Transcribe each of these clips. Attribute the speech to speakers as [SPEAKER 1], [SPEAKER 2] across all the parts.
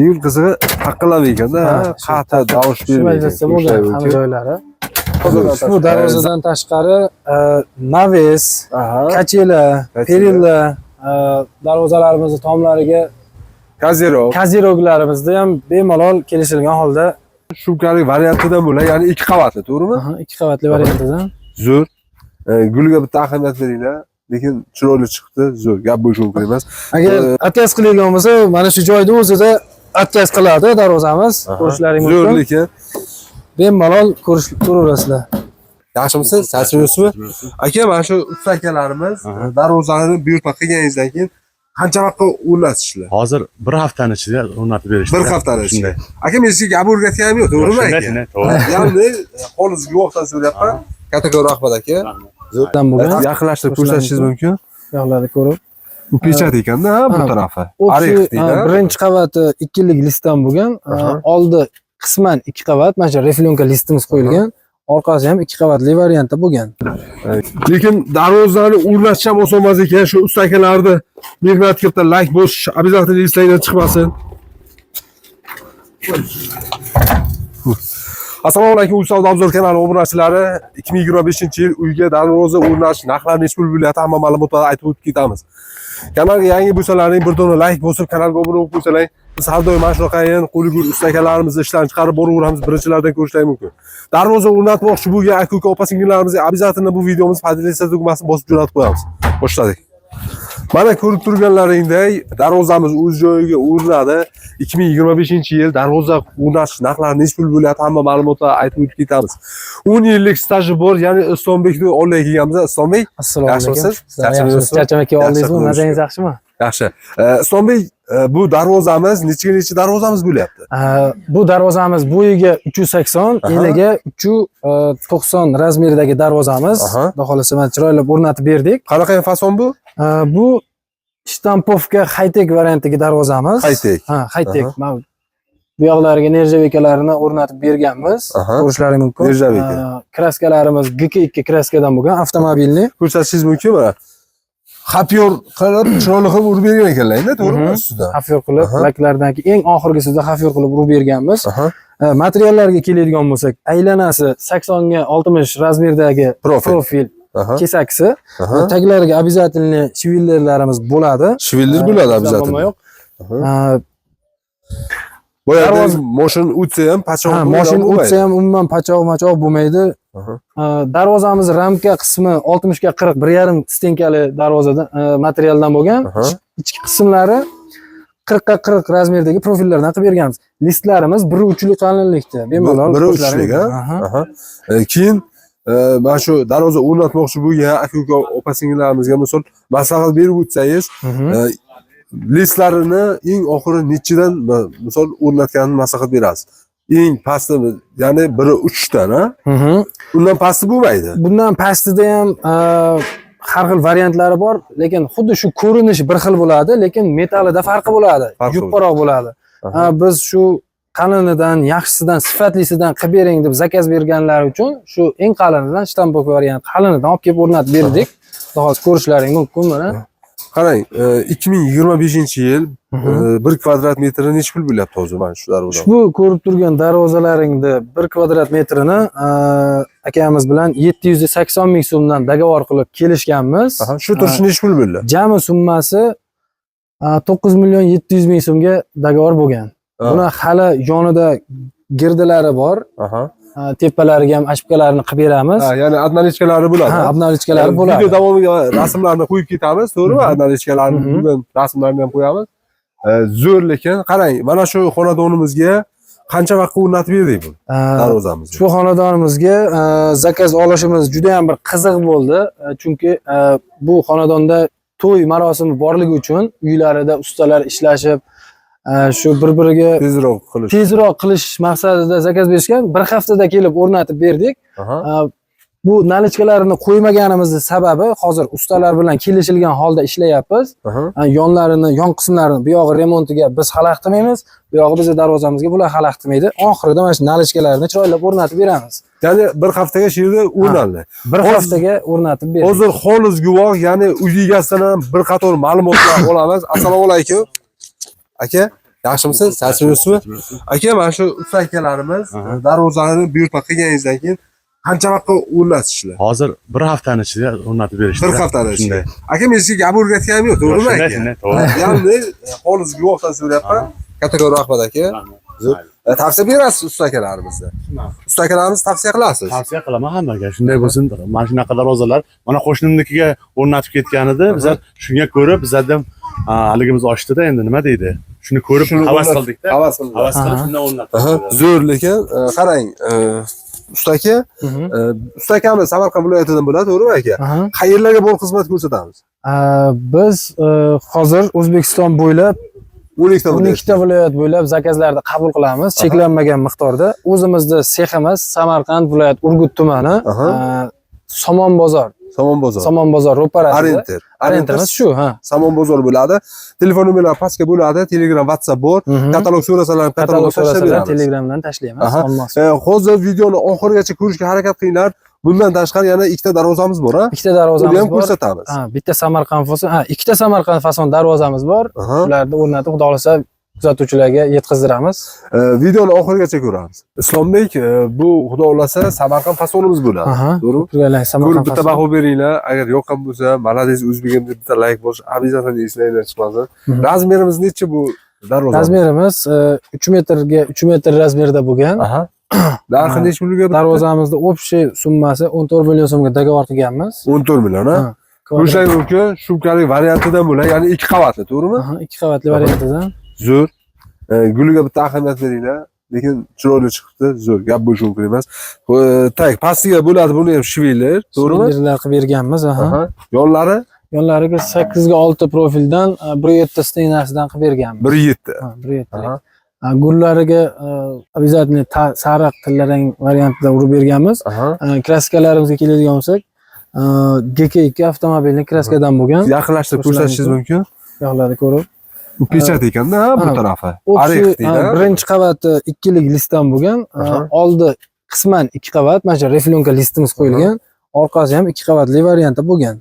[SPEAKER 1] Eng qizig'i taqillamay ekanda, qattiq tovush bermaydi.
[SPEAKER 2] Hamma joylari. Ushbu darvozadan tashqari naves, kachela, perilla darvozalarimizni tomlariga kaziroglarimizni ham bemalol kelishilgan holda
[SPEAKER 1] Shumkalik variantidan bo'ladi, ya'ni 2 qavatli, to'g'rimi?
[SPEAKER 2] 2 qavatli variantidan.
[SPEAKER 1] Zo'r. Gulga bitta ahamiyat beringlar, lekin chiroyli chiqdi, zo'r. Gap bo'sh mumkin emas.
[SPEAKER 2] Agar atkaz qilingan bo'lsa, mana shu joyda o'zida atkaz qiladi darvozamiz. Ko'rishlaring mumkin.
[SPEAKER 1] Zo'r lekin
[SPEAKER 2] bemalol ko'raverasizlar.
[SPEAKER 1] Yaxshimisiz? Charchamayapsizmi? Aka, mana shu usta akalarimiz darvozani buyurtma qilganingizdan keyin qancha vaqtga o'rnatisizlar?
[SPEAKER 3] Hozir 1 haftani ichida o'rnatib berishdi.
[SPEAKER 1] 1 haftani ichida. Aka, men sizga gap o'rgatganim yo'q, to'g'rimi aka? To'g'ri. Ya'ni qo'lingiz guvohdan so'rayapman. Katta rahmat aka.
[SPEAKER 2] Zo'rdan bo'lgan.
[SPEAKER 1] Yaqinlashtirib ko'rsatishingiz mumkin.
[SPEAKER 2] Yo'qlarni ko'rib.
[SPEAKER 1] Bu pechat ekanda, bu tarafi. Orix deydi.
[SPEAKER 2] Birinchi qavati 2 yillik listdan bo'lgan. Oldi qisman 2 qavat, mana shu reflyonka listimiz qo'yilgan. Orqasi ham 2 qavatli variantda bo'lgan.
[SPEAKER 1] Lekin darvozani o'rnatish ham oson emas ekan. Shu usta akalarni mehnat katta like bosish, обязательно listangdan chiqmasin. Assalomu alaykum, Uy savdo obzor kanali obunachilari. 2025-yil uyga darvoza o'rnatish narxlari necha pul bo'lyapti, hamma ma'lumotlarni aytib o'tib ketamiz. Kanalga yangi bo'lsalaring, bir dona like bosib, kanalga obuna bo'lib qo'ysalang, biz har doim mana shunaqa qo'li-gul usta akalarimizni ishlarini chiqarib boraveramiz, birinchilardan ko'rishlar mumkin. Darvoza o'rnatmoqchi bo'lgan aka-uka opa-singillarimizga обязательно bu videomiz podelitsiya tugmasini bosib jo'natib qo'yamiz. Boshladik. Mana ko'rib turganlaringdek, darvozamiz o'z joyiga o'rnadi. 2025-yil darvoza o'rnatish narxlari necha pul bo'lyapti, hamma ma'lumotlarni aytib o'tib ketamiz. 10 yillik staji bor, ya'ni Islambekni oldiga kelganmiz. Islombek,
[SPEAKER 2] assalomu alaykum.
[SPEAKER 1] Yaxshimisiz?
[SPEAKER 2] Charchamay oldingizmi? Mazangiz yaxshimi?
[SPEAKER 1] Yaxshi. Islombek, bu darvozamiz necha darvozamiz bo'lyapti?
[SPEAKER 2] Bu darvozamiz bo'yiga 380, eniga 390 razmerdagi darvozamiz. Xudo xolasa men chiroyli o'rnatib berdik.
[SPEAKER 1] Qanaqa fason bu?
[SPEAKER 2] Bu shtampovka high-tech variantidagi darvozamiz.
[SPEAKER 1] High-tech.
[SPEAKER 2] High-tech. Bu yoqlariga nerjavekalarni o'rnatib berganmiz. Ko'rishlaring mumkin.
[SPEAKER 1] Nerjaveka.
[SPEAKER 2] Kraskalarimiz GK2 kraskadan bo'lgan, avtomobilni.
[SPEAKER 1] Ko'rsatishingiz mumkin mana. Xapyor qilib, chiroyli qilib urib bergan ekanlar-da, to'g'rimi? Ustidan.
[SPEAKER 2] Xapyor qilib, laklardan keyin eng oxirgisida xapyor qilib urib berganmiz. Materiallarga keladigan bo'lsak, aylanasi 80 ga 60 razmerdagi profil kesakisi. Taglariga обязательно shivillerlarimiz bo'ladi.
[SPEAKER 1] Shiviller bo'ladi обязательно. Boyagi mashin o'tsa ham, pachoq bo'lmaydi.
[SPEAKER 2] Mashin o'tsa ham umuman pachoq bo'lmaydi. Darvozamiz ramka qismi 60 ga 40, 1,5 stenkali darvozadan materialdan bo'lgan. Ichki qismlari 40 ga 40 razmerdagi profillardan qilib berganmiz. Listlarimiz 1/3 qalinlikda. Bemalol
[SPEAKER 1] 1/3. Keyin mana shu darvoza o'rnatmoqchi bo'lgan aka-uka opa-singillarimizga misol maslahat berib o'tsangiz, listlarini eng oxiri nechidan misol o'rnatganini maslahat berasiz. Eng pasti, ya'ni 1/3 dan, undan pasti bo'lmaydi.
[SPEAKER 2] Bundan pastida ham har xil variantlari bor, lekin xuddi shu ko'rinishi bir xil bo'ladi, lekin metallida farqi bo'ladi, yupqaroq bo'ladi. Biz shu qalinidan, yaxshisidan, sifatlisidan qilib bering deb zakaz berganlar uchun shu eng qalinidan shtampovka variant qalinidan olib kelib o'rnatib berdik. Hozir ko'rishlaring mumkin mana.
[SPEAKER 1] Qarang, 2025-yil 1 kvadrat metri necha pul bo'lyapti hozir mana shu darvoza?
[SPEAKER 2] Ushbu ko'rib turgan darvozalaringni 1 kvadrat metrini akamiz bilan 780 ming so'mdan dogovor qilib kelishganmiz.
[SPEAKER 1] Shu turishi necha pul bo'ldi?
[SPEAKER 2] Jami summasi 9 million 700 ming so'mga dogovor bo'lgan. Buni hali yonida girdilari bor. Tepalariga ham ashpkalarni qilib beramiz.
[SPEAKER 1] Ya'ni adnalichkalari bo'ladi.
[SPEAKER 2] Adnalichkalari bo'ladi.
[SPEAKER 1] Video davomiga rasmlarni qo'yib ketamiz, to'g'rimi? Adnalichkalarni bugun rasmlarni ham qo'yamiz. Zo'r, lekin qarang, mana shu xonadonimizga qancha vaqtga o'rnatib berdik bu darvozamizni?
[SPEAKER 2] Shu xonadonimizga zakaz olishimiz juda ham bir qiziq bo'ldi, chunki bu xonadonda to'y marosimi borligi uchun uylarida ustalar ishlashib, shu bir-biriga tezroq qilish maqsadida zakaz berishgan. Bir haftada kelib o'rnatib berdik. Bu nalichkalarni qo'ymaganimizning sababi hozir ustalar bilan kelishilgan holda ishlayapmiz. Yonlarini, yon qismlarini bu yog'i remontiga biz xalaqit qilmaymiz, bu yog'i bizning darvozamizga bular xalaqit qilmaydi. Oxirida mana shu nalichkalarni chiroylab o'rnatib beramiz.
[SPEAKER 1] Ya'ni bir haftaga shu yerda o'rnaldi.
[SPEAKER 2] Bir haftaga o'rnatib berdik.
[SPEAKER 1] Hozir xolis guvoh, ya'ni uy egasidan ham bir qator ma'lumotlar olamiz. Assalomu alaykum. Aka, Yaxshimisiz? Charchamayapsizmi? Aka, mana shu usta akalarimiz darvozani buyurtma qilganingizdan keyin qancha vaqtga o'rnatishlar?
[SPEAKER 3] Hozir bir haftani ichida o'rnatib berishdi.
[SPEAKER 1] Bir haftada ichida. Aka, men sizga gap o'rgatganim yo'q, to'g'rimi aka?
[SPEAKER 3] Shunday, to'g'ri.
[SPEAKER 1] Ya'ni xolis guvohdan so'rayapman. Kattakon rahmat aka. Tavsiya berasiz usta akalarimizga. Usta akalarimiz tavsiya qilasiz.
[SPEAKER 3] Tavsiya qilaman hammaga. Shunday bo'lsin. Mana shunaqa darvozalar mana qo'shnimnikiga o'rnatib ketgan edi. Bizlar shunga ko'rib bizlardan haligimiz oshdida endi nima deydi? Shuni ko'rib havas qildikda.
[SPEAKER 1] Havas qildik.
[SPEAKER 3] Havas qilib shundan o'rnatdik.
[SPEAKER 1] Zo'r, lekin qarang, usta aka, usta akamiz Samarqand viloyatidan bo'ladi, to'g'rimi aka? Qayerlarga bor xizmat ko'rsatamiz?
[SPEAKER 2] Biz hozir O'zbekiston bo'ylab
[SPEAKER 1] 12
[SPEAKER 2] ta viloyat bo'ylab zakazlarni qabul qilamiz, cheklanmagan miqdorda. O'zimizda seximiz Samarqand viloyat Urgut tumani, Somon bozor. Somon bozor ro'parasida. Arenterimiz shu, ha.
[SPEAKER 1] Somon bozor bo'ladi. Telefon nomerlari pastga bo'ladi, Telegram, WhatsApp bor. Katalog so'rasalar, katalog
[SPEAKER 2] so'rasalar Telegramdan tashlaymiz.
[SPEAKER 1] Hozir videoni oxirigacha ko'rishga harakat qilinglar. Bundan tashqari yana ikkita darvozamiz bor, ha?
[SPEAKER 2] Ikkita darvozamiz bor.
[SPEAKER 1] Buni ham ko'rsatamiz.
[SPEAKER 2] Bitta Samarqand fason, ikkita Samarqand fason darvozamiz bor. Ularni o'rnatib, xudo xolasa kuzatuvchilarga yetkazdiramiz.
[SPEAKER 1] Videoni oxirigacha ko'ramiz. Islombek, bu xudo xolasa Samarqand fasonimiz bo'ladi.
[SPEAKER 2] To'g'ri?
[SPEAKER 1] Ko'rib bitta baho beringlar. Agar yoqqan bo'lsa, Malades O'zbegim deb bitta like bosish, обязательно eslanglar chiqmasin. Razmerimiz necha bu darvoza?
[SPEAKER 2] Razmerimiz 3 metrga 3 metr razmerda bo'lgan.
[SPEAKER 1] Narxi necha pulga?
[SPEAKER 2] Darvozamizda общий summasi 14 million so'mga dogovor qilganmiz.
[SPEAKER 1] 14 million, ha? O'sha mumkin, shubkali variantidan bo'ladi, ya'ni 2 qavatli, to'g'rimi?
[SPEAKER 2] 2 qavatli variantidan.
[SPEAKER 1] Zo'r. Guliga bitta ahamiyat beringlar, lekin chiroyli chiqibdi, zo'r. Gap bo'lishi mumkin emas. Tak, pastiga bo'ladi, buni ham shiviller, to'g'rimi?
[SPEAKER 2] Shvillerlar qilib berganmiz,
[SPEAKER 1] Yonlari?
[SPEAKER 2] Yonlariga 8 ga 6 profildan 1.7 stenasidan qilib berganmiz.
[SPEAKER 1] 1.7.
[SPEAKER 2] 1.7. Gullariga обязательно sariq tillarang variantida urib berganmiz. Kraskalarimizga keladigan bo'lsak, GK2 avtomobilning kraskadan bo'lgan.
[SPEAKER 1] Yaqinlashtirib ko'rsatishingiz mumkin.
[SPEAKER 2] Yoqlarni ko'rib.
[SPEAKER 1] Bu pechat ekanda, bu tarafi.
[SPEAKER 2] Arix deydi. Birinchi qavati 2 lik listdan bo'lgan. Oldi qisman 2 qavat, mana shu reflyonka listimiz qo'yilgan. Orqasi ham 2 qavatli variantda bo'lgan.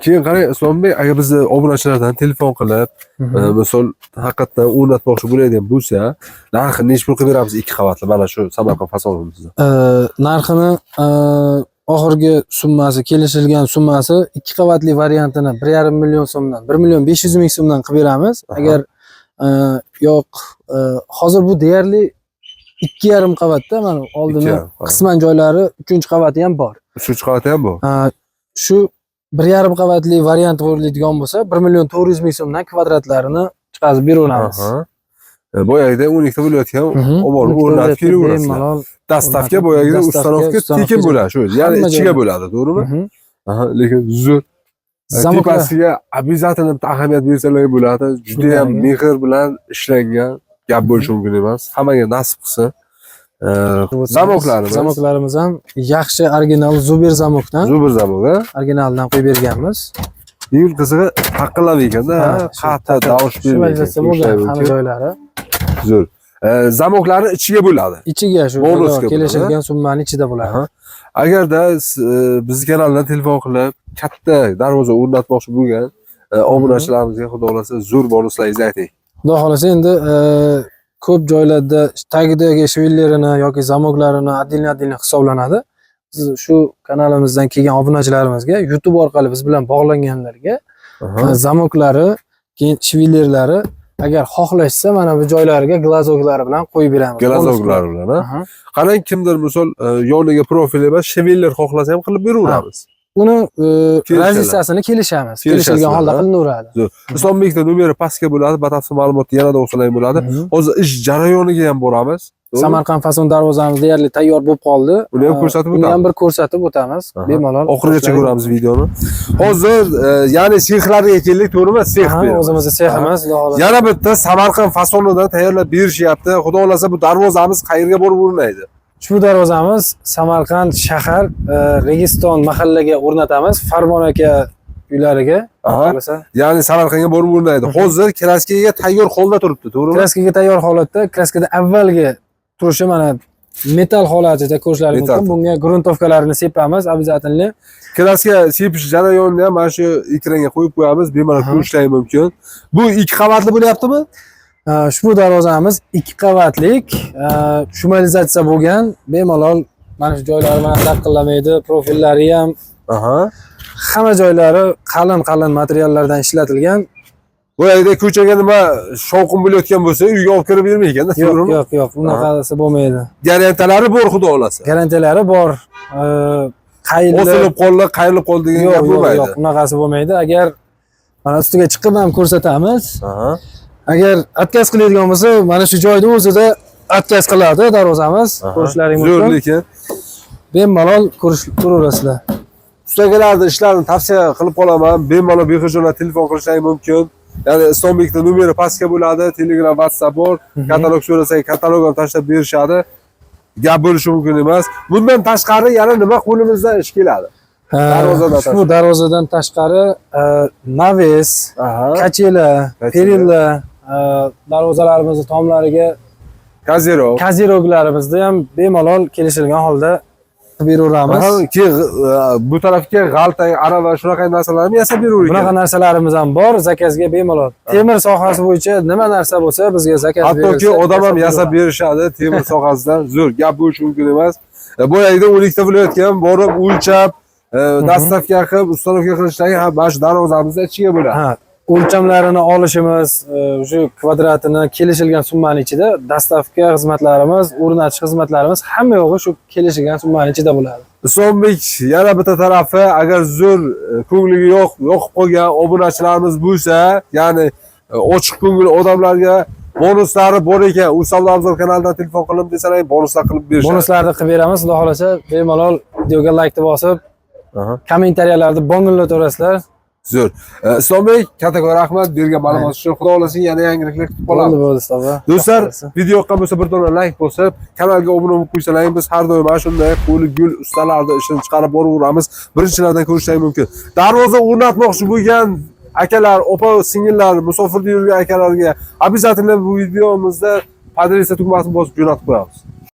[SPEAKER 1] Keyin qarang, Islombek, agar bizni obunachilardan telefon qilib, misol haqiqatdan o'rnatmoqchi bo'ladigan bo'lsa, narxi necha pul qilib beramiz 2 qavatli mana shu Samarqand fasonimizni?
[SPEAKER 2] Narxini oxirgi summasi, kelishilgan summasi 2 qavatli variantini 1,5 million so'mdan, 1 million 500 ming so'mdan qilib beramiz. Agar yo'q, hozir bu deyarli 2,5 qavatda, mana oldini qisman joylari 3-qavati ham bor.
[SPEAKER 1] 3-qavati ham bor.
[SPEAKER 2] Shu 1,5 qavatli variant qo'yiladigan bo'lsa, 1 million 400 ming so'mdan kvadratlarini chiqarib beraveramiz.
[SPEAKER 1] Boyagida 12 ta viloyat ham olib o'rnatib kelaverasizlar. Dastavka boyagida ustanovka tekin bo'ladi shu. Ya'ni ichiga bo'ladi, to'g'rimi? Lekin zo'r. Zamokasiga обязательно ahamiyat bersalar bo'ladi. Juda ham mehr bilan ishlangan, gap bo'lishi mumkin emas. Hammaga nasib qilsin.
[SPEAKER 2] Zamoklarimiz ham yaxshi original Zuber zamokdan.
[SPEAKER 1] Zuber zamok, ha?
[SPEAKER 2] Originaldan qo'yib berganmiz.
[SPEAKER 1] Eng qizig'i taqillam ekanda, qattiq davsh bermaydi.
[SPEAKER 2] Hamma joylari.
[SPEAKER 1] Zo'r. Zamoklarni ichiga bo'ladi.
[SPEAKER 2] Ichiga shu kelishilgan summaning ichida bo'ladi.
[SPEAKER 1] Agarda biz kanaldan telefon qilib, katta darvoza o'rnatmoqchi bo'lgan obunachilarimizga xudo xolasa zo'r bonuslaringizni ayting.
[SPEAKER 2] Xudo xolasa endi ko'p joylarda tagidagi shvillerini yoki zamoklarini отдельно hisoblanadi. Siz shu kanalimizdan kelgan obunachilarimizga YouTube orqali biz bilan bog'langanlarga zamoklari, keyin shvillerlari agar xohlashsa mana bu joylariga glazoglari bilan qo'yib beramiz.
[SPEAKER 1] Glazoglari bilan, ha? Qarang, kimdir misol yoniga profil emas, shviller xohlasa ham qilib beraveramiz.
[SPEAKER 2] Uni razisasini kelishamiz. Kelishilgan holda qilinaveradi.
[SPEAKER 1] Islombekda nomeri pastga bo'ladi, batafsil ma'lumotni yanada o'qsalar bo'ladi. Hozir ish jarayoniga ham boramiz.
[SPEAKER 2] Samarqand fason darvozamiz deyarli tayyor bo'lib qoldi.
[SPEAKER 1] Uni ham ko'rsatib o'tamiz.
[SPEAKER 2] Uni ham bir ko'rsatib o'tamiz. Bemalol.
[SPEAKER 1] Oxirigacha ko'ramiz videoni. Hozir ya'ni sexlarga keldik, to'g'rimi? Sex beramiz.
[SPEAKER 2] O'zimizning seximiz.
[SPEAKER 1] Yana bitta Samarqand fasonidan tayyorlab berishyapti. Xudo xolasa bu darvozamiz qayerga borib o'rnaydi?
[SPEAKER 2] Shu darvozamiz Samarqand shahar Registon mahallaga o'rnatamiz. Farmon aka uylariga.
[SPEAKER 1] Ya'ni Samarqandga borib o'rnaydi. Hozir kraskaga tayyor holda turibdi, to'g'rimi?
[SPEAKER 2] Kraskaga tayyor holatda, kraskada avvalgi turishi mana metal holatida ko'rishlari mumkin. Bunga gruntovkalarini sepamiz, обязательно.
[SPEAKER 1] Kraska sepish jarayonini ham mana shu ekranga qo'yib qo'yamiz, bemalol ko'rishlari mumkin. Bu 2 qavatli bo'lyaptimi?
[SPEAKER 2] Ushbu darvozamiz 2 qavatlik, shumalizatsiya bo'lgan, bemalol mana shu joylari mana taqillamaydi, profillari ham
[SPEAKER 1] Aha.
[SPEAKER 2] hamma joylari qalin materiallardan ishlatilgan.
[SPEAKER 1] Bu yerda ko'chaga nima shovqin bo'layotgan bo'lsa, uyga olib kirib bermay ekanda, to'g'rimi?
[SPEAKER 2] Yo'q, unaqasi bo'lmaydi.
[SPEAKER 1] Garantalari bor, xudo xolasa.
[SPEAKER 2] Garantiyalari bor.
[SPEAKER 1] Osilib qoldi, qayrilib qoldi degan gap bo'lmaydi.
[SPEAKER 2] Yo'q, unaqasi bo'lmaydi. Agar mana ustiga chiqib ham ko'rsatamiz.
[SPEAKER 1] Aha.
[SPEAKER 2] Agar atkaz qiladigan bo'lsa, mana shu joyda o'zida atkaz qiladi darvozamiz. Ko'rishlaring
[SPEAKER 1] Zo'r
[SPEAKER 2] mumkin.
[SPEAKER 1] lekin.
[SPEAKER 2] Bemalol ko'raverasizlar.
[SPEAKER 1] Ustagalarning ishlarini tavsiya qilib qolaman. Bemalol bexijolat telefon qilishlari mumkin. Ya'ni Islombekovning nomeri pastga bo'ladi, Telegram, WhatsApp bor. Katalog so'rasak, katalog ham tashlab berishadi. Gap bo'lishi mumkin emas. Bundan tashqari yana nima qo'limizdan ish keladi? Darvozadan
[SPEAKER 2] Ushbu darvozadan tashqari naves,
[SPEAKER 1] Aha.
[SPEAKER 2] kachela, perilla, darvozalarimizni tomlariga
[SPEAKER 1] Kazero.
[SPEAKER 2] kaziroglarimizni ham bemalol kelishilgan holda beraveramiz.
[SPEAKER 1] Keyin bu tarafga g'alta, arava shunaqa narsalarni yasab beraver
[SPEAKER 2] Bunaqa
[SPEAKER 1] ekan.
[SPEAKER 2] narsalarimiz ham bor, zakazga bemalol. Temir sohasi bo'yicha nima narsa bo'lsa bizga zakaz berilsa.
[SPEAKER 1] Hattoki odam ham yasab berishadi temir sohasidan. Zo'r gap bo'lishi mumkin emas. Bu yerda o'likda bo'layotgan, borib o'lchab, dastavka qilib, ustalovka qilishlari ham mana shu darvozamizda ichiga bo'ladi.
[SPEAKER 2] Ha, o'lchamlarini olishimiz, shu kvadratini kelishilgan summani ichida dastavka xizmatlarimiz, o'rnatish xizmatlarimiz hamma yo'g'i shu kelishilgan summani ichida bo'ladi.
[SPEAKER 1] Islombek yana bitta tarafi, agar zo'r ko'ngliga yoqib qolgan obunachilarimiz bo'lsa, ya'ni ochiq ko'ngil odamlarga bonuslari bor ekan. U Savdo Obzor kanalidan telefon qilib desalar, bonuslar qilib berishadi.
[SPEAKER 2] Bonuslarni qilib beramiz, xudo xolasa bemalol videoga like bosib, kommentariyalarda bongillataverasizlar.
[SPEAKER 1] Zo'r. Islombek, katta rahmat bergan ma'lumot uchun. Xudo xolasa yana yangiliklar kutib qolamiz.
[SPEAKER 2] Bo'ldi, ustoz.
[SPEAKER 1] Do'stlar, video yoqqan bo'lsa bir dona like bosib, kanalga obuna bo'lib qo'ysalaring, biz har doim mana shunday qo'li gul ustalarni ishini chiqarib boraveramiz. Birinchilardan ko'rishlaring mumkin. Darvoza o'rnatmoqchi bo'lgan akalar, opa, singillar, musofirda yurgan akalarga обязательно bu videomizda adresa tugmasini bosib jo'natib qo'yamiz.